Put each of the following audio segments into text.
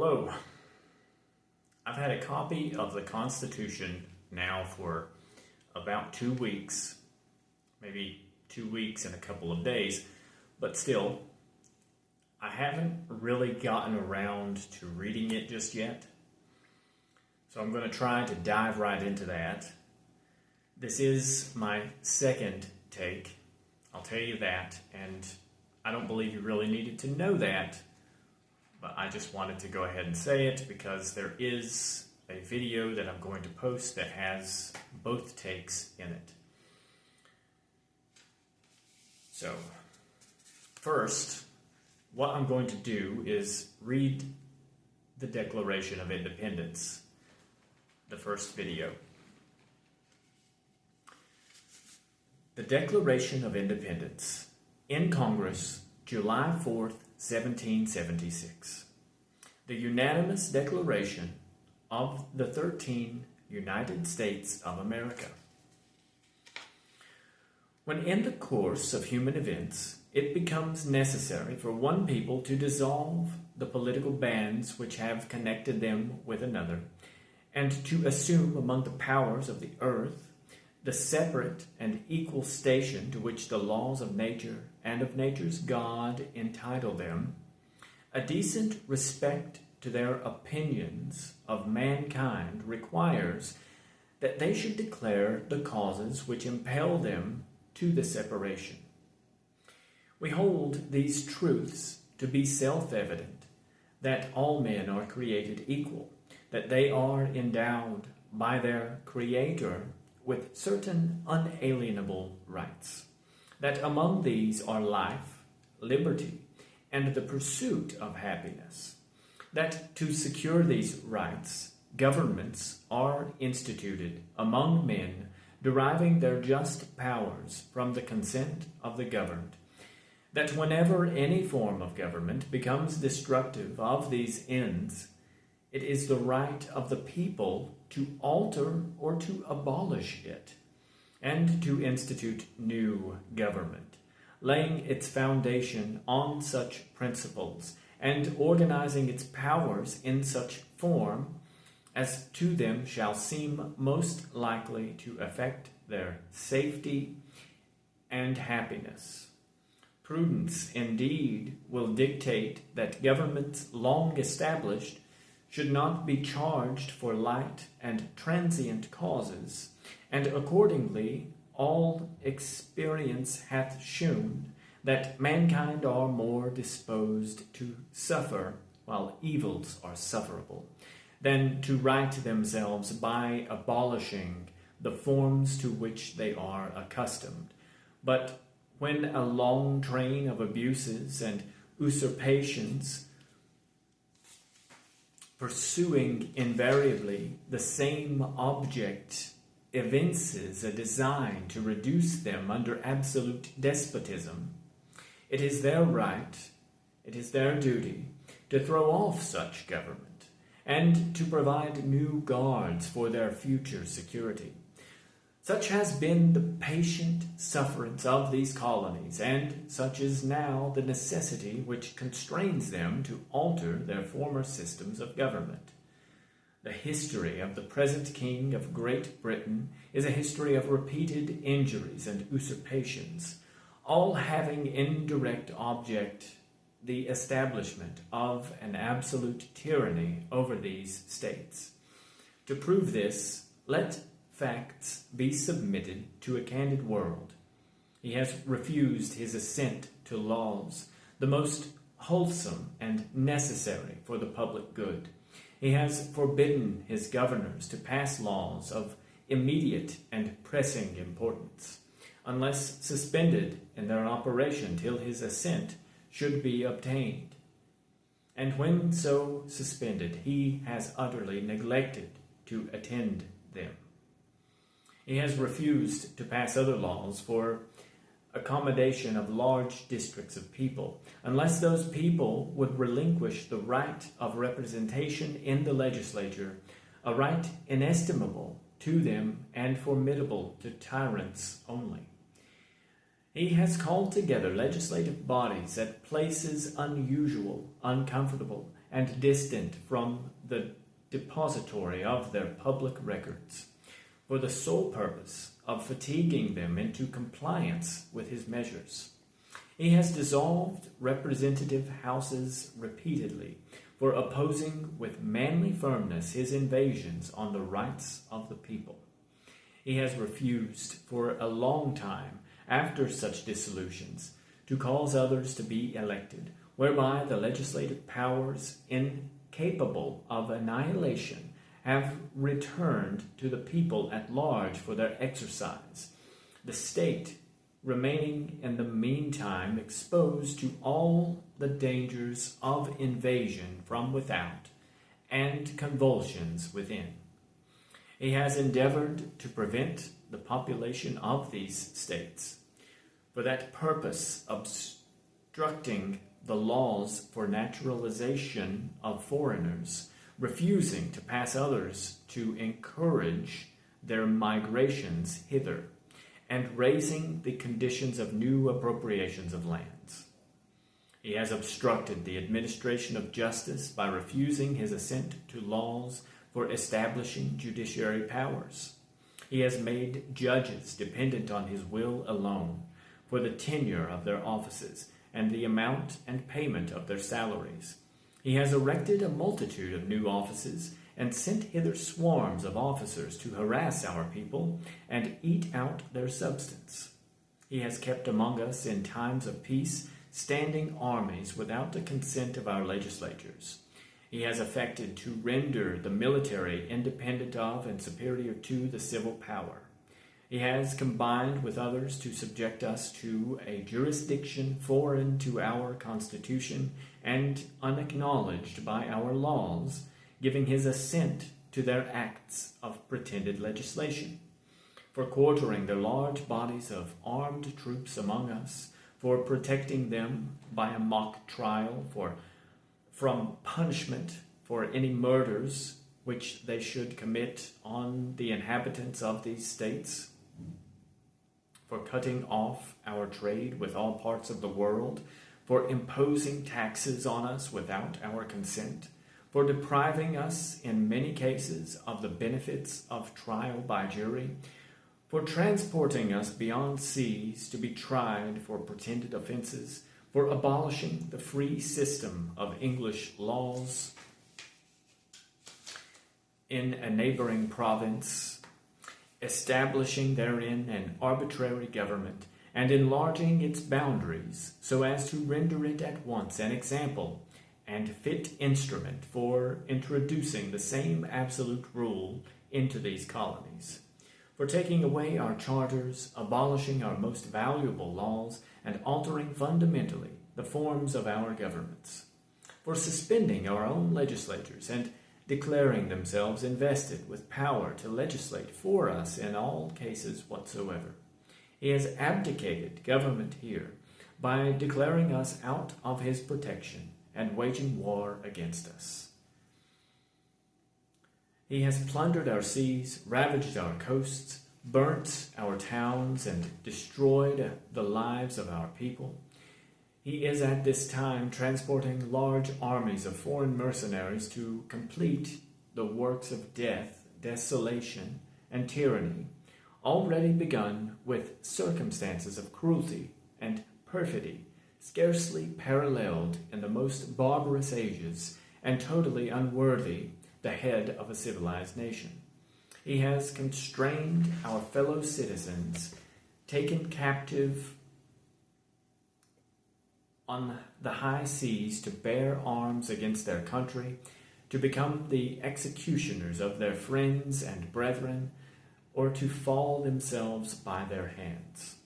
Hello. I've had a copy of the Constitution now for about 2 weeks, maybe 2 weeks and a couple of days, but still, I haven't really gotten around to reading it just yet. So I'm going to try to dive right into that. This is my second take, I'll tell you that, and I don't believe you really needed to know that, but I just wanted to go ahead and say it because there is a video that I'm going to post that has both takes in it. So, first, what I'm going to do is read the Declaration of Independence, the first video. The Declaration of Independence, in Congress, July 4th, 1776. The unanimous declaration of the 13 United States of America. When in the course of human events, it becomes necessary for one people to dissolve the political bands which have connected them with another, and to assume among the powers of the earth the separate and equal station to which the laws of nature and of nature's God entitle them, a decent respect to their opinions of mankind requires that they should declare the causes which impel them to the separation. We hold these truths to be self-evident, that all men are created equal, that they are endowed by their Creator with certain unalienable rights, that among these are life, liberty, and the pursuit of happiness, that to secure these rights, governments are instituted among men, deriving their just powers from the consent of the governed, that whenever any form of government becomes destructive of these ends, it is the right of the people to alter or to abolish it, and to institute new government, laying its foundation on such principles, and organizing its powers in such form as to them shall seem most likely to affect their safety and happiness. Prudence, indeed, will dictate that governments long established should not be charged for light and transient causes, and accordingly all experience hath shewn that mankind are more disposed to suffer while evils are sufferable, than to right themselves by abolishing the forms to which they are accustomed. But when a long train of abuses and usurpations, pursuing invariably the same object, evinces a design to reduce them under absolute despotism, it is their right, it is their duty to throw off such government and to provide new guards for their future security. Such has been the patient sufferance of these colonies, and such is now the necessity which constrains them to alter their former systems of government. The history of the present King of Great Britain is a history of repeated injuries and usurpations, all having in direct object the establishment of an absolute tyranny over these states. To prove this, let facts be submitted to a candid world. He has refused his assent to laws, the most wholesome and necessary for the public good. He has forbidden his governors to pass laws of immediate and pressing importance, unless suspended in their operation till his assent should be obtained. And when so suspended, he has utterly neglected to attend them. He has refused to pass other laws for accommodation of large districts of people, unless those people would relinquish the right of representation in the legislature, a right inestimable to them and formidable to tyrants only. He has called together legislative bodies at places unusual, uncomfortable, and distant from the depository of their public records, for the sole purpose of fatiguing them into compliance with his measures. He has dissolved representative houses repeatedly for opposing with manly firmness his invasions on the rights of the people. He has refused for a long time, after such dissolutions, to cause others to be elected, whereby the legislative powers, incapable of annihilation, have returned to the people at large for their exercise, the state remaining in the meantime exposed to all the dangers of invasion from without and convulsions within. He has endeavored to prevent the population of these states, for that purpose obstructing the laws for naturalization of foreigners, refusing to pass others to encourage their migrations hither, and raising the conditions of new appropriations of lands. He has obstructed the administration of justice by refusing his assent to laws for establishing judiciary powers. He has made judges dependent on his will alone for the tenure of their offices and the amount and payment of their salaries. He has erected a multitude of new offices and sent hither swarms of officers to harass our people and eat out their substance. He has kept among us in times of peace standing armies without the consent of our legislatures. He has affected to render the military independent of and superior to the civil power. He has combined with others to subject us to a jurisdiction foreign to our Constitution and unacknowledged by our laws, giving his assent to their acts of pretended legislation, for quartering their large bodies of armed troops among us, for protecting them by a mock trial, from punishment for any murders which they should commit on the inhabitants of these states, for cutting off our trade with all parts of the world, for imposing taxes on us without our consent, for depriving us in many cases of the benefits of trial by jury, for transporting us beyond seas to be tried for pretended offenses, for abolishing the free system of English laws in a neighboring province, establishing therein an arbitrary government, and enlarging its boundaries so as to render it at once an example and fit instrument for introducing the same absolute rule into these colonies, for taking away our charters, abolishing our most valuable laws, and altering fundamentally the forms of our governments, for suspending our own legislatures and declaring themselves invested with power to legislate for us in all cases whatsoever. He has abdicated government here by declaring us out of his protection and waging war against us. He has plundered our seas, ravaged our coasts, burnt our towns, and destroyed the lives of our people. He is at this time transporting large armies of foreign mercenaries to complete the works of death, desolation, and tyranny, already begun with circumstances of cruelty and perfidy scarcely paralleled in the most barbarous ages and totally unworthy the head of a civilized nation. He has constrained our fellow citizens, taken captive on the high seas to bear arms against their country, to become the executioners of their friends and brethren, or to fall themselves by their hands.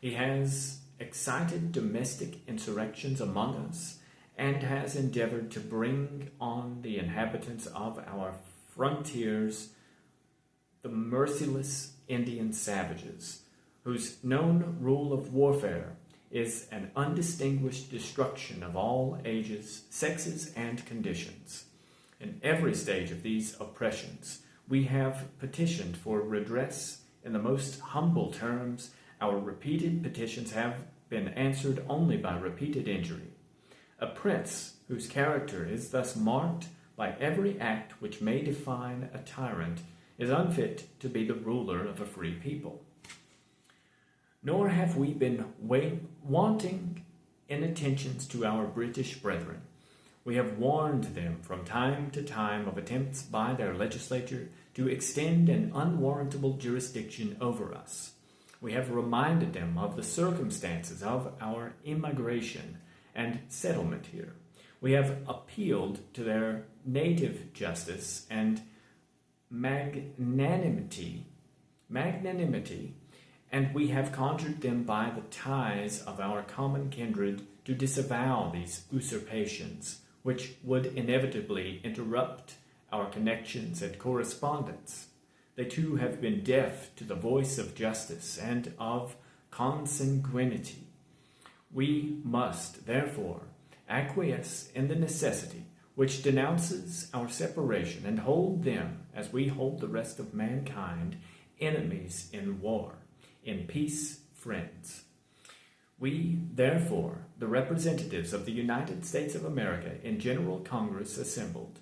He has excited domestic insurrections among us, and has endeavored to bring on the inhabitants of our frontiers the merciless Indian savages, whose known rule of warfare is an undistinguished destruction of all ages, sexes, and conditions. In every stage of these oppressions, we have petitioned for redress in the most humble terms. Our repeated petitions have been answered only by repeated injury. A prince whose character is thus marked by every act which may define a tyrant, is unfit to be the ruler of a free people. Nor have we been wanting in attentions to our British brethren. We have warned them from time to time of attempts by their legislature to extend an unwarrantable jurisdiction over us. We have reminded them of the circumstances of our immigration and settlement here. We have appealed to their native justice and magnanimity, and we have conjured them by the ties of our common kindred to disavow these usurpations, which would inevitably interrupt our connections and correspondence. They too have been deaf to the voice of justice and of consanguinity. We must, therefore, acquiesce in the necessity which denounces our separation and hold them, as we hold the rest of mankind, enemies in war, in peace, friends. We, therefore, the representatives of the United States of America in General Congress assembled,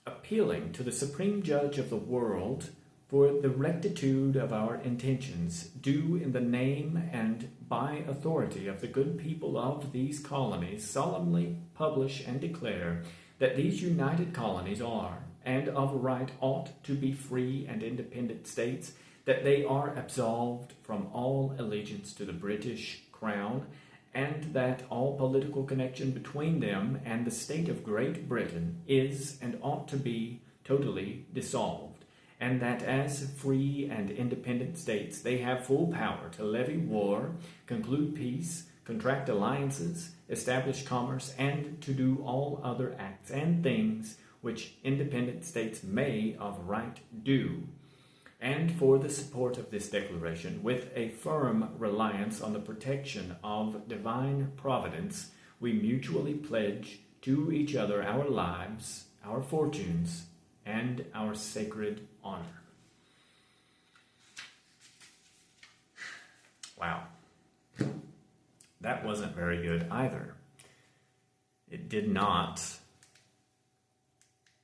appealing to the Supreme Judge of the world for the rectitude of our intentions, do in the name and by authority of the good people of these colonies solemnly publish and declare that these united colonies are, and of right ought to be free and independent states, that they are absolved from all allegiance to the British Crown, and that all political connection between them and the state of Great Britain is and ought to be totally dissolved, and that as free and independent states they have full power to levy war, conclude peace, contract alliances, establish commerce, and to do all other acts and things which independent states may of right do. And for the support of this declaration, with a firm reliance on the protection of divine providence, we mutually pledge to each other our lives, our fortunes, and our sacred honor. Wow. That wasn't very good either. It did not